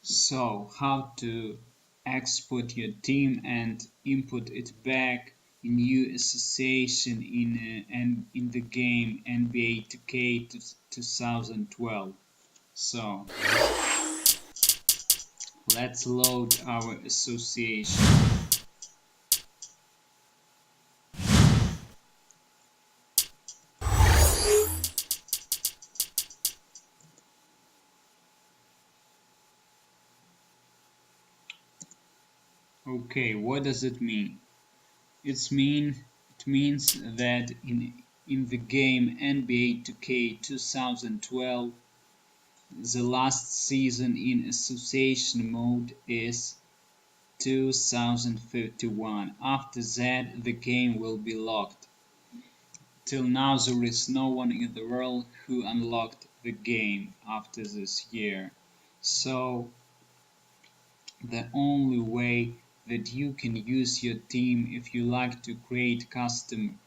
So, how to export your team and input it back in new association in the game NBA 2K 2012. So, let's load our association. Okay, what does it mean? It means that in the game NBA 2K 2012, the last season in association mode is 2051. After that, the game will be locked. Till now, there is no one in the world who unlocked the game after this year. So, the only way that you can use your team if you like to create custom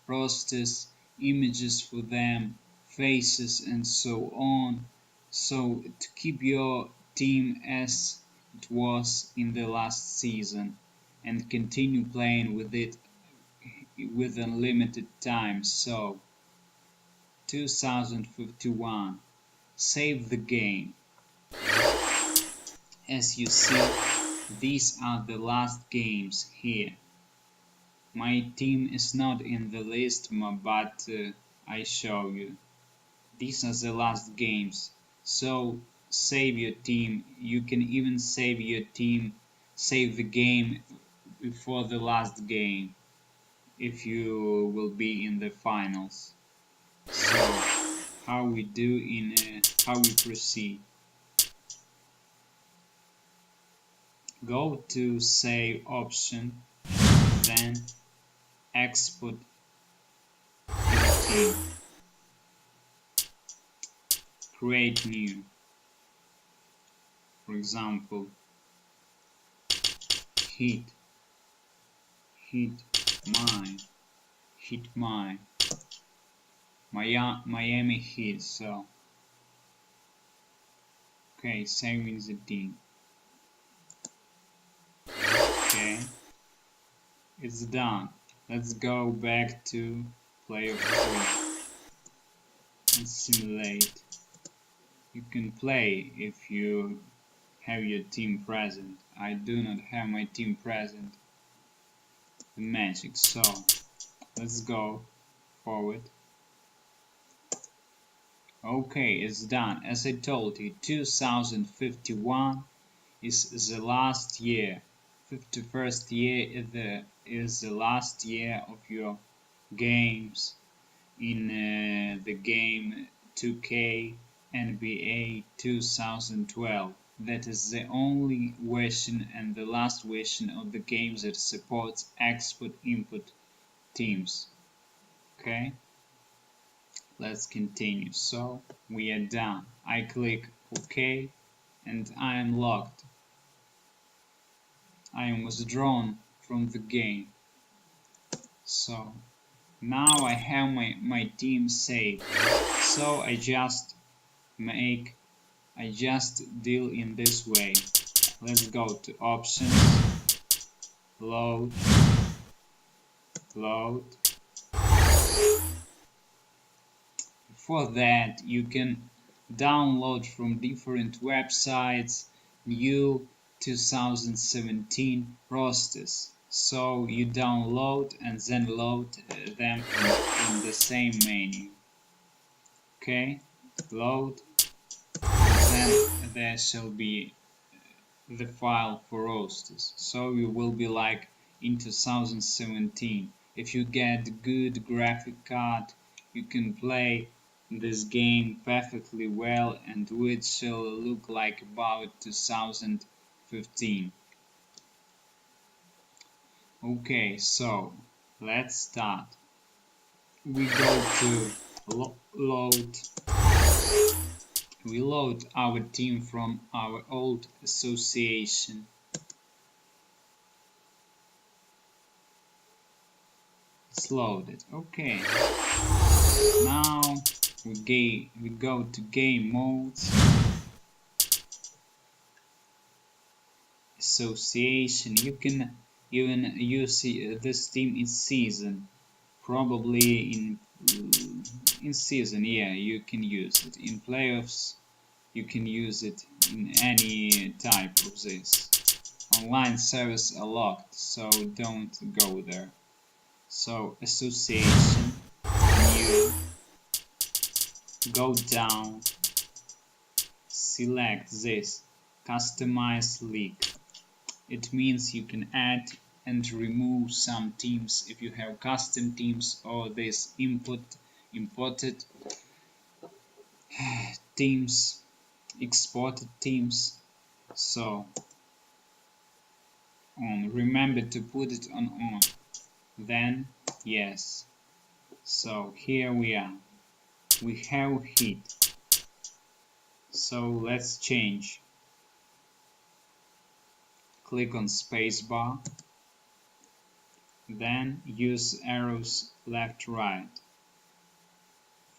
rosters, images for them, faces, and so on. So, to keep your team as it was in the last season and continue playing with it with unlimited time. So 2051. Save the game. As you see, these are the last games here. My team is not in the list, but I show you. These are the last games. So save your team. You can even save your team, save the game before the last game if you will be in the finals. So how we do how we proceed. Go to save option, then export team. Create new. For example, Heat my Miami Heat. So okay, saving the team. Okay, it's done. Let's go back to playoff 3 and simulate. You can play if you have your team present. I do not have my team present. The Magic. So let's go forward. Okay, it's done. As I told you, 2051 is the last year. 51st year is the last year of your games in the game 2K NBA 2012. That is the only version and the last version of the game that supports export-input teams. Okay, let's continue. So we are done. I click OK and I am locked. I am withdrawn from the game. So now I have my team saved. So I just deal in this way. Let's go to options, load. For that, you can download from different websites new 2017 rosters. So you download and then load them from the same menu. Okay, load. Then there shall be the file for rosters. So you will be like in 2017. If you get good graphic card, you can play this game perfectly well and it shall look like about 2015. Okay, so let's start. We go to load. We load our team from our old association. It's loaded. Okay. Now we go to game modes. association. You can even use this team in season, probably in season. Yeah, you can use it in playoffs. You can use it in any type of this. Online servers are locked, so don't go there. So association, new, go down, select this, customize league. It means you can add and remove some teams if you have custom teams or this imported teams, exported teams. So remember to put it on, then yes. So here we are, we have heat. So let's change. Click on spacebar, then use arrows left right.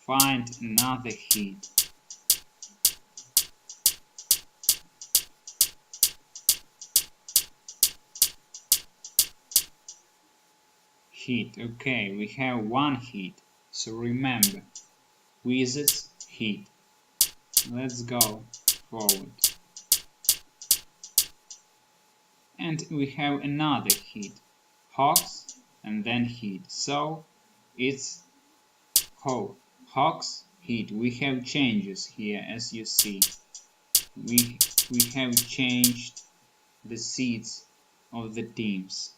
Find another heat. Heat, okay, we have one heat. So remember, Wizards heat. Let's go forward. And we have another heat, Hawks, and then heat. So it's Hawks heat. We have changes here, as you see. We have changed the seeds of the teams.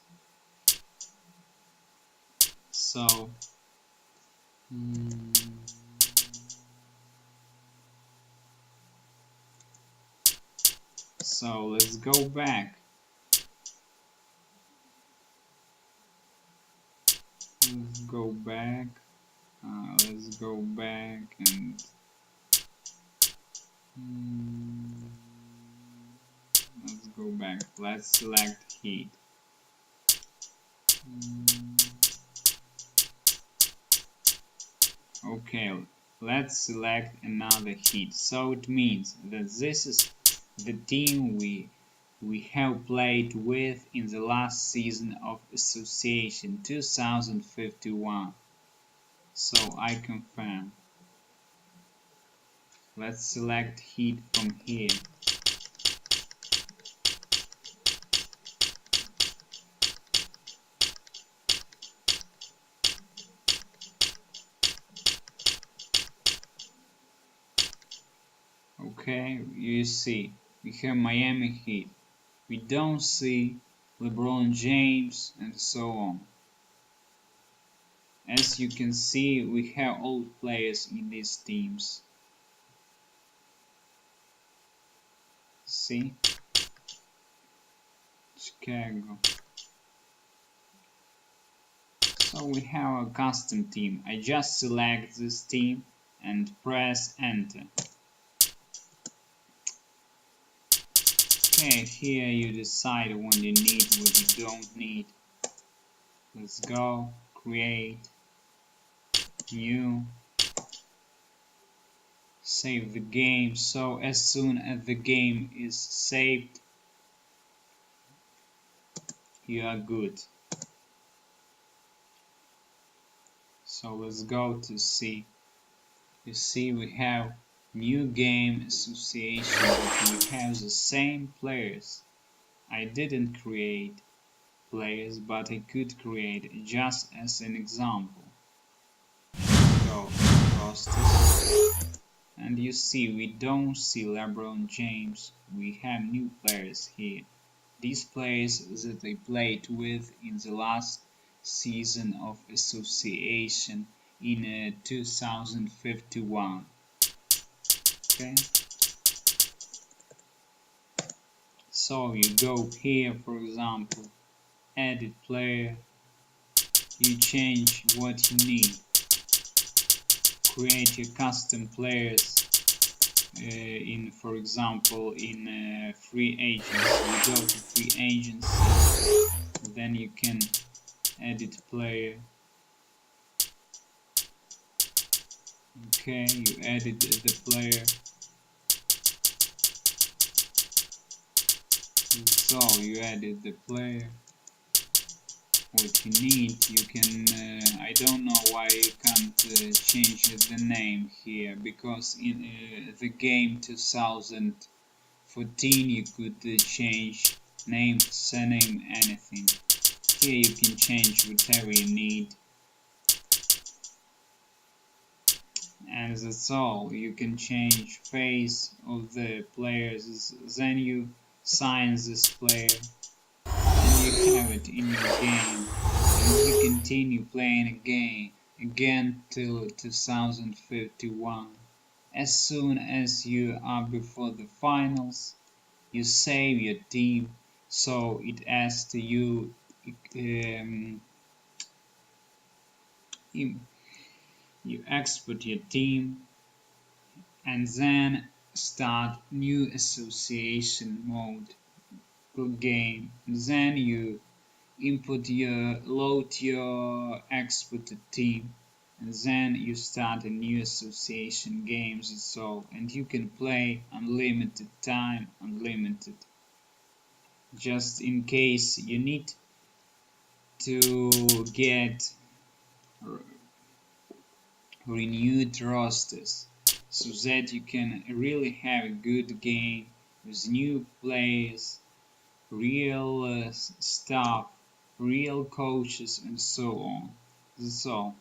So let's go back. Let's go back and let's go back. Let's select heat. Okay, let's select another heat. So it means that this is the team we have played with in the last season of Association 2051. So I confirm. Let's select heat from here. Okay, you see, we have Miami Heat. We don't see LeBron James and so on. As you can see, we have old players in these teams. See? Chicago. So we have a custom team. I just select this team and press enter. Okay, here you decide what you need, what you don't need. Let's go, create, new, save the game. So as soon as the game is saved, you are good. So let's go to see. You see we have new game association, but we have the same players. I didn't create players, but I could create just as an example. Go rosters, and you see we don't see LeBron James. We have new players here. These players that I played with in the last season of Association in 2051. Okay. So you go here, for example, edit player, you change what you need, create your custom players in, for example, in free agents. You go to free agents, then you can edit player. Okay, you edit the player. So you added the player. What you need, you can, I don't know why you can't change the name here, because in the game 2014 you could change name, surname, anything. Here you can change whatever you need, and that's all. You can change face of the players, then you sign this player and you have it in your game, and you continue playing again till 2051. As soon as you are before the finals, you save your team, so it asks you, you export your team and then start new association mode game. Then you load your exported team, and then you start a new association games and so, and you can play unlimited time, unlimited. Just in case you need to get renewed rosters, so that you can really have a good game with new players, real staff, real coaches, and so on. That's all.